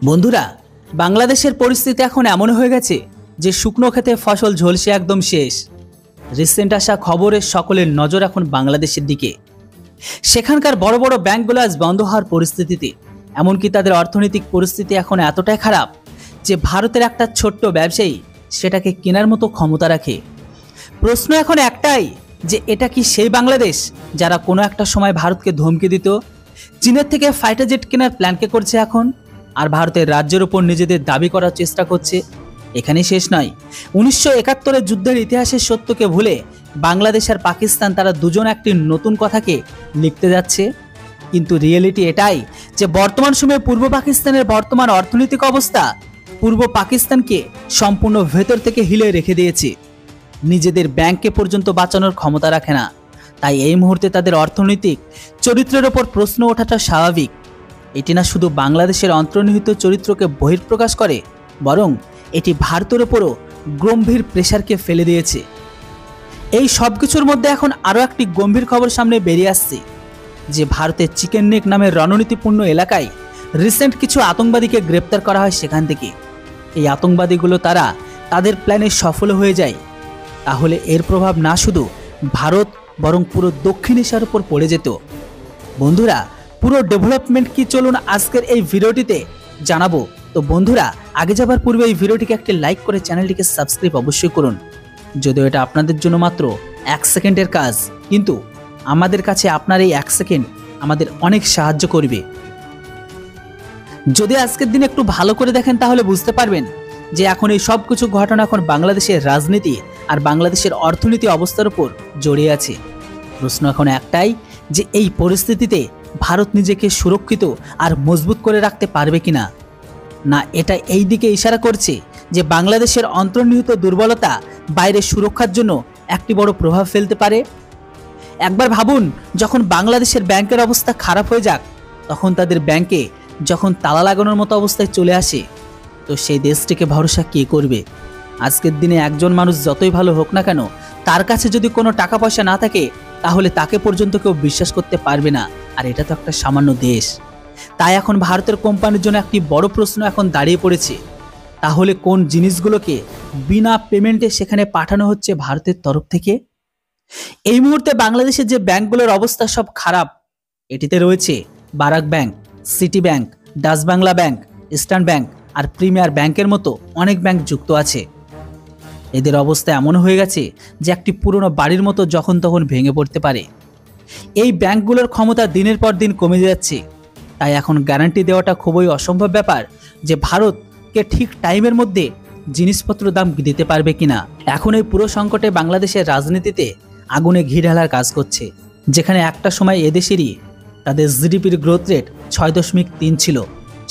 বন্ধুরা, বাংলাদেশের পরিস্থিতি এখন এমন হয়ে গেছে যে শুকনো ক্ষেতে ফসল ঝলসে একদম শেষ। রিসেন্ট আসা খবরে সকলের নজর এখন বাংলাদেশের দিকে। সেখানকার বড় বড় ব্যাংকগুলো আজ বন্ধ হওয়ার পরিস্থিতিতে, এমনকি তাদের অর্থনৈতিক পরিস্থিতি এখন এতটাই খারাপ যে ভারতের একটা ছোট্ট ব্যবসায়ী সেটাকে কেনার মতো ক্ষমতা রাখে। প্রশ্ন এখন একটাই যে এটা কি সেই বাংলাদেশ যারা কোনো একটা সময় ভারতকে ধমকি দিত? চীনের থেকে ফাইটার জেট কেনার প্ল্যানকে করছে এখন, আর ভারতের রাজ্যের উপর নিজেদের দাবি করার চেষ্টা করছে। এখানেই শেষ নয়, 1971-এর যুদ্ধের ইতিহাসের সত্যকে ভুলে বাংলাদেশ আর পাকিস্তান তারা দুজন একটি নতুন কথাকে লিখতে যাচ্ছে। কিন্তু রিয়েলিটি এটাই যে বর্তমান সময়ে পূর্ব পাকিস্তানের বর্তমান অর্থনৈতিক অবস্থা পূর্ব পাকিস্তানকে সম্পূর্ণ ভেতর থেকে হিলে রেখে দিয়েছে। নিজেদের ব্যাংককে পর্যন্ত বাঁচানোর ক্ষমতা রাখে না। তাই এই মুহূর্তে তাদের অর্থনৈতিক চরিত্রের ওপর প্রশ্ন ওঠাটা স্বাভাবিক। এটি না শুধু বাংলাদেশের অন্তর্নিহিত চরিত্রকে বহিঃপ্রকাশ করে, বরং এটি ভারতের ওপরও গম্ভীর প্রেসারকে ফেলে দিয়েছে। এই সব কিছুর মধ্যে এখন আরও একটি গম্ভীর খবর সামনে বেরিয়ে আসছে যে ভারতের চিকেন নেক নামের রণনীতিপূর্ণ এলাকায় রিসেন্ট কিছু আতঙ্কবাদীকে গ্রেপ্তার করা হয়। সেখান থেকে এই আতঙ্কবাদীগুলো তাদের প্ল্যানে সফল হয়ে যায়। তাহলে এর প্রভাব না শুধু ভারত বরং পুরো দক্ষিণ এশিয়ার উপর পড়ে যেত। বন্ধুরা, পুরো ডেভেলপমেন্ট কি চলুন আজকের এই ভিডিওটিতে জানাবো। তো বন্ধুরা, আগে যাবার পূর্বে এই ভিডিওটিকে একটি লাইক করে চ্যানেলটিকে সাবস্ক্রাইব অবশ্যই করুন। যদিও এটা আপনাদের জন্য মাত্র 1 সেকেন্ডের কাজ, কিন্তু আমাদের কাছে আপনার এই 1 সেকেন্ড আমাদের অনেক সাহায্য করবে। যদি আজকের দিন একটু ভালো করে দেখেন তাহলে বুঝতে পারবেন যে এখন এই সব কিছু ঘটনা এখন বাংলাদেশের রাজনীতি আর বাংলাদেশের অর্থনীতি অবস্থার উপর জড়িয়ে আছে। প্রশ্ন এখন একটাই যে এই পরিস্থিতিতে ভারত নিজেকে সুরক্ষিত আর মজবুত করে রাখতে পারবে কিনা। না এটা এই দিকে ইশারা করছে যে বাংলাদেশের অন্তর্নিহিত দুর্বলতা বাইরে সুরক্ষার জন্য একটি বড় প্রভাব ফেলতে পারে। একবার ভাবুন, যখন বাংলাদেশের ব্যাংকের অবস্থা খারাপ হয়ে যাক, তখন তাদের ব্যাংকে যখন তালা লাগানোর মতো অবস্থায় চলে আসে, তো সেই দেশটিকে ভরসা কে করবে? আজকের দিনে একজন মানুষ যতই ভালো হোক না কেন, তার কাছে যদি কোনো টাকা পয়সা না থাকে তাহলে তাকে পর্যন্ত কেউ বিশ্বাস করতে পারবে না। আর এটা তো একটা সামান্য দেশ। তাই এখন ভারতের কোম্পানির জন্য একটি বড় প্রশ্ন এখন দাঁড়িয়ে পড়েছে, তাহলে কোন জিনিসগুলোকে বিনা পেমেন্টে সেখানে পাঠানো হচ্ছে ভারতের তরফ থেকে? এই মুহূর্তে বাংলাদেশের যে ব্যাংকগুলোর অবস্থা সব খারাপ, এটিতে রয়েছে BRAC bank, City bank, Dutch Bangla bank, Eastern bank আর প্রিমিয়ার ব্যাংকের মতো অনেক ব্যাংক যুক্ত আছে। এদের অবস্থা এমন হয়ে গেছে যে একটি পুরনো বাড়ির মতো যখন তখন ভেঙে পড়তে পারে। এই ব্যাংকগুলোর ক্ষমতা দিনের পর দিন কমে যাচ্ছে। তাই এখন গ্যারান্টি দেওয়াটা খুবই অসম্ভব ব্যাপার যে ভারতকে ঠিক টাইমের মধ্যে জিনিসপত্র দাম দিতে পারবে কিনা। এখন এই পুরো সংকটে বাংলাদেশের রাজনীতিতে আগুনে ঘি ঢালার কাজ করছে। যেখানে একটা সময় এদেশেরই তাদের জিডিপির গ্রোথ রেট 6.3 ছিল,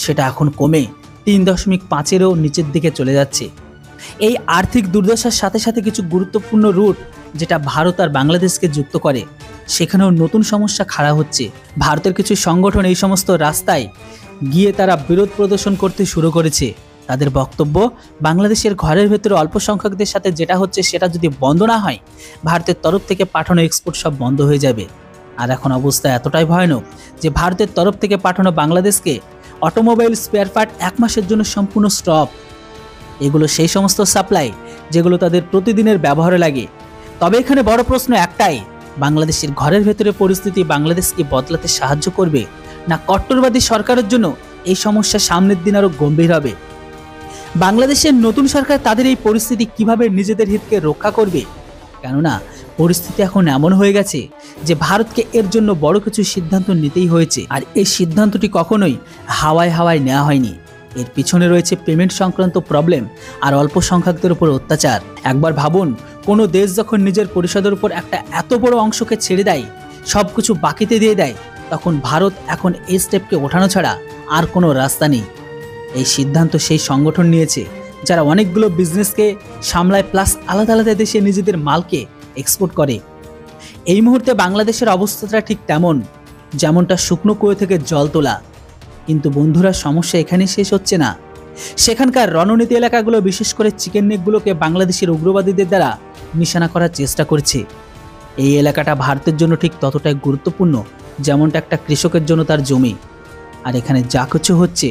সেটা এখন কমে 3.5-এরও নিচের দিকে চলে যাচ্ছে। এই আর্থিক দুর্দশার সাথে সাথে কিছু গুরুত্বপূর্ণ রুট যেটা ভারত আর বাংলাদেশকে যুক্ত করে, সেখানেও নতুন সমস্যা খাড়া হচ্ছে। ভারতের কিছু সংগঠন এই সমস্ত রাস্তায় গিয়ে তারা বিরোধ প্রদর্শন করতে শুরু করেছে। তাদের বক্তব্য, বাংলাদেশের ঘরের ভেতরে অল্প সংখ্যকদের সাথে যেটা হচ্ছে সেটা যদি বন্ধ না হয়, ভারতের তরফ থেকে পাঠানো এক্সপোর্ট সব বন্ধ হয়ে যাবে। আর এখন অবস্থা এতটাই ভয়ানক যে ভারতের তরফ থেকে পাঠানো বাংলাদেশকে অটোমোবাইল স্পেয়ার পার্ট 1 মাসের জন্য সম্পূর্ণ স্টপ। এগুলো সেই সমস্ত সাপ্লাই যেগুলো তাদের প্রতিদিনের ব্যবহারে লাগে। তবে এখানে বড় প্রশ্ন একটাই, বাংলাদেশের ঘরের ভেতরে পরিস্থিতি বাংলাদেশকে বদলাতে সাহায্য করবে, না কট্টরবাদী সরকারের জন্য এই সমস্যা সামনের দিন আরো গম্ভীর হবে? বাংলাদেশের নতুন সরকার তাদের এই পরিস্থিতি কিভাবে নিজেদের হিতকে রক্ষা করবে? কেননা পরিস্থিতি এখন এমন হয়ে গেছে যে ভারতকে এর জন্য বড় কিছু সিদ্ধান্ত নিতেই হয়েছে। আর এই সিদ্ধান্তটি কখনোই হাওয়ায় হাওয়ায় নেওয়া হয়নি। এর পিছনে রয়েছে পেমেন্ট সংক্রান্ত প্রবলেম আর অল্প সংখ্যকদের উপর অত্যাচার। একবার ভাবুন, কোনো দেশ যখন নিজের পরিষদের উপর একটা এত বড় অংশকে ছেড়ে দেয়, সব কিছু বাকিতে দিয়ে দেয়, তখন ভারত এখন এই স্টেপকে ওঠানো ছাড়া আর কোনো রাস্তা নেই। এই সিদ্ধান্ত সেই সংগঠন নিয়েছে যারা অনেকগুলো বিজনেসকে সামলায়, প্লাস আলাদা আলাদা দেশে নিজেদের মালকে এক্সপোর্ট করে। এই মুহূর্তে বাংলাদেশের অবস্থাটা ঠিক তেমন, যেমনটা শুকনো কুয়ো থেকে জল তোলা। কিন্তু বন্ধুরা, সমস্যা এখানেই শেষ হচ্ছে না। সেখানকার রণনীতি এলাকাগুলো, বিশেষ করে চিকেন নেকগুলোকে বাংলাদেশের উগ্রবাদীদের দ্বারা নিশানা করার চেষ্টা করছে। এই এলাকাটা ভারতের জন্য ঠিক ততটাই গুরুত্বপূর্ণ যেমনটা একটা কৃষকের জন্য তার জমি। আর এখানে যা কিছু হচ্ছে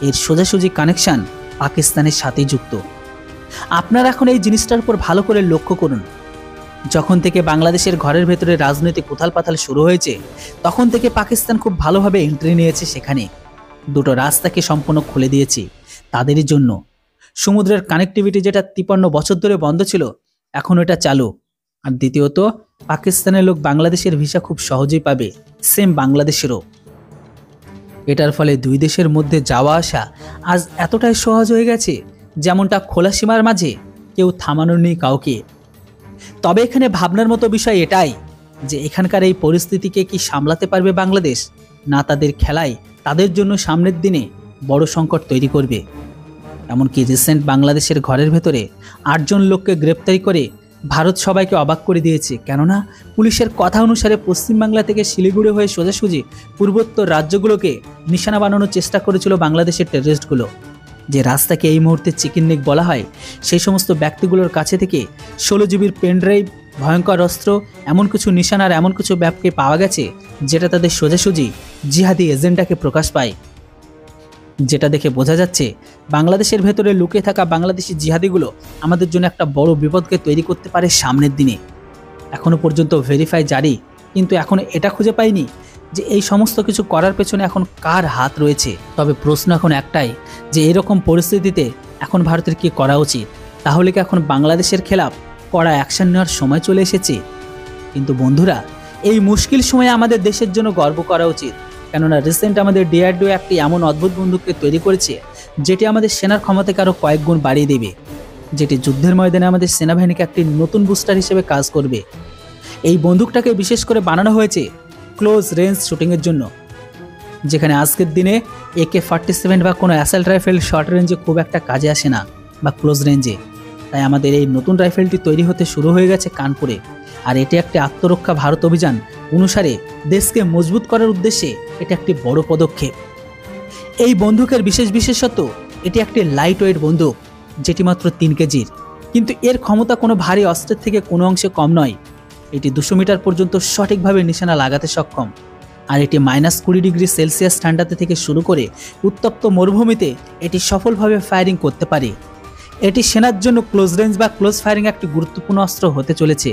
এর সোজাসুজি কানেকশন পাকিস্তানের সাথেই যুক্ত। আপনারা এখন এই জিনিসটার উপর ভালো করে লক্ষ্য করুন। যখন থেকে বাংলাদেশের ঘরের ভেতরে রাজনৈতিক উথালপাথাল শুরু হয়েছে, তখন থেকে পাকিস্তান খুব ভালোভাবে এন্ট্রি নিয়েছে সেখানে। দুটো রাস্তাকে সম্পূর্ণ খুলে দিয়েছে তাদেরই জন্য। সমুদ্রের কানেক্টিভিটি যেটা 53 বছর ধরে বন্ধ ছিল, এখন এটা চালু। আর দ্বিতীয়ত, পাকিস্তানের লোক বাংলাদেশের ভিসা খুব সহজেই পাবে, সেম বাংলাদেশেরও। এটার ফলে দুই দেশের মধ্যে যাওয়া আসা আজ এতটাই সহজ হয়ে গেছে, যেমনটা খোলা সীমার মাঝে কেউ থামানোর নেই কাউকে। তবে এখানে ভাবনার মতো বিষয় এটাই যে এখানকার এই পরিস্থিতিকে কি সামলাতে পারবে বাংলাদেশ, না তাদের খেলায় তাদের জন্য সামনের দিনে বড় সংকট তৈরি করবে। এমনকি রিসেন্ট বাংলাদেশের ঘরের ভেতরে 8 জন লোককে গ্রেপ্তারি করে ভারত সবাইকে অবাক করে দিয়েছে। কেননা পুলিশের কথা অনুসারে পশ্চিমবাংলা থেকে শিলিগুড়ি হয়ে সোজাসুজি পূর্বোত্তর রাজ্যগুলোকে নিশানা বানানোর চেষ্টা করেছিল বাংলাদেশের টেররিস্টগুলো। যে রাস্তাকে এই মুহূর্তে চিকেন নেক বলা হয়, সেই সমস্ত ব্যক্তিগুলোর কাছে থেকে 16 জিবির পেনড্রাইভ, ভয়ঙ্কর অস্ত্র, এমন কিছু নিশানার এমন কিছু ব্যাপকে পাওয়া গেছে যেটা তাদের সোজাসুজি জিহাদি এজেন্ডাকে প্রকাশ পায়। যেটা দেখে বোঝা যাচ্ছে বাংলাদেশের ভেতরে লুকিয়ে থাকা বাংলাদেশি জিহাদিগুলো আমাদের জন্য একটা বড় বিপদকে তৈরি করতে পারে সামনের দিনে। এখনো পর্যন্ত ভেরিফাই জারি, কিন্তু এখন এটা খুঁজে পাইনি যে এই সমস্ত কিছু করার পেছনে এখন কার হাত রয়েছে। তবে প্রশ্ন এখন একটাই যে এরকম পরিস্থিতিতে এখন ভারতের কি করা উচিত? তাহলে কি এখন বাংলাদেশের খেলাফ কড়া অ্যাকশন নেওয়ার সময় চলে এসেছে? কিন্তু বন্ধুরা, এই মুশকিল সময়ে আমাদের দেশের জন্য গর্ব করা উচিত। কেননা রিসেন্ট আমাদের ডিআরডিও একটি এমন অদ্ভুত বন্দুককে তৈরি করেছে যেটি আমাদের সেনার ক্ষমতাকে আরও কয়েক গুণ বাড়িয়ে দেবে, যেটি যুদ্ধের ময়দানে আমাদের সেনাবাহিনীকে একটি নতুন বুস্টার হিসেবে কাজ করবে। এই বন্দুকটাকে বিশেষ করে বানানো হয়েছে ক্লোজ রেঞ্জ শুটিংয়ের জন্য, যেখানে আজকের দিনে AK-47 বা কোনো অ্যাসাল্ট রাইফেল শর্ট রেঞ্জে খুব একটা কাজে আসে না, বা ক্লোজ রেঞ্জে। তাই আমাদের এই নতুন রাইফেলটি তৈরি হতে শুরু হয়ে গেছে কানপুরে। আর এটি একটি আত্মরক্ষা ভারত অভিযান অনুসারে দেশকে মজবুত করার উদ্দেশ্যে এটি একটি বড় পদক্ষেপ। এই বন্দুকের বিশেষত্ব, এটি একটি লাইট ওয়েট বন্দুক যেটি মাত্র 3 কেজির, কিন্তু এর ক্ষমতা কোনো ভারী অস্ত্রের থেকে কোনো অংশে কম নয়। এটি 200 মিটার পর্যন্ত সঠিকভাবে নিশানা লাগাতে সক্ষম। আর এটি -20 ডিগ্রি সেলসিয়াস ঠান্ডাতে থেকে শুরু করে উত্তপ্ত মরুভূমিতে এটি সফলভাবে ফায়ারিং করতে পারে। এটি সেনার জন্য ক্লোজ রেঞ্জ বা ক্লোজ ফায়ারিং একটি গুরুত্বপূর্ণ অস্ত্র হতে চলেছে।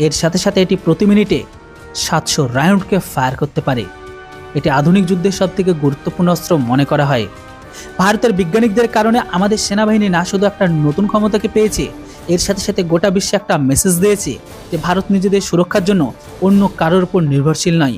এর সাথে সাথে এটি প্রতি মিনিটে 700 রাউন্ডকে ফায়ার করতে পারে। এটি আধুনিক যুদ্ধের সবথেকে গুরুত্বপূর্ণ অস্ত্র মনে করা হয়। ভারতের বিজ্ঞানীদের কারণে আমাদের সেনাবাহিনী না শুধু একটা নতুন ক্ষমতাকে পেয়েছে, এর সাথে সাথে গোটা বিশ্বে একটা মেসেজ দিয়েছে যে ভারত নিজেদের সুরক্ষার জন্য অন্য কারোর উপর নির্ভরশীল নয়।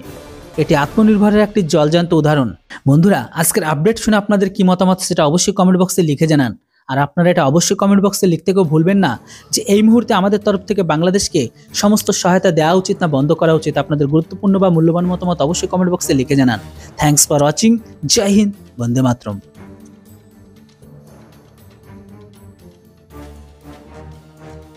এটি আত্মনির্ভরের একটি জলজান্ত উদাহরণ। বন্ধুরা, আজকের আপডেট শুনে আপনাদের কি মতামত সেটা অবশ্যই কমেন্ট বক্সে লিখে জানান। আর আপনারা এটা অবশ্যই কমেন্ট বক্সে লিখতে কেউ ভুলবেন না যে এই মুহূর্তে আমাদের তরফ থেকে বাংলাদেশকে সমস্ত সহায়তা দেওয়া উচিত না বন্ধ করা উচিত। আপনাদের গুরুত্বপূর্ণ বা মূল্যবান মতামত অবশ্যই কমেন্ট বক্সে লিখে জানান। Thanks for watching. জয় হিন্দ, বন্দে মাতরম।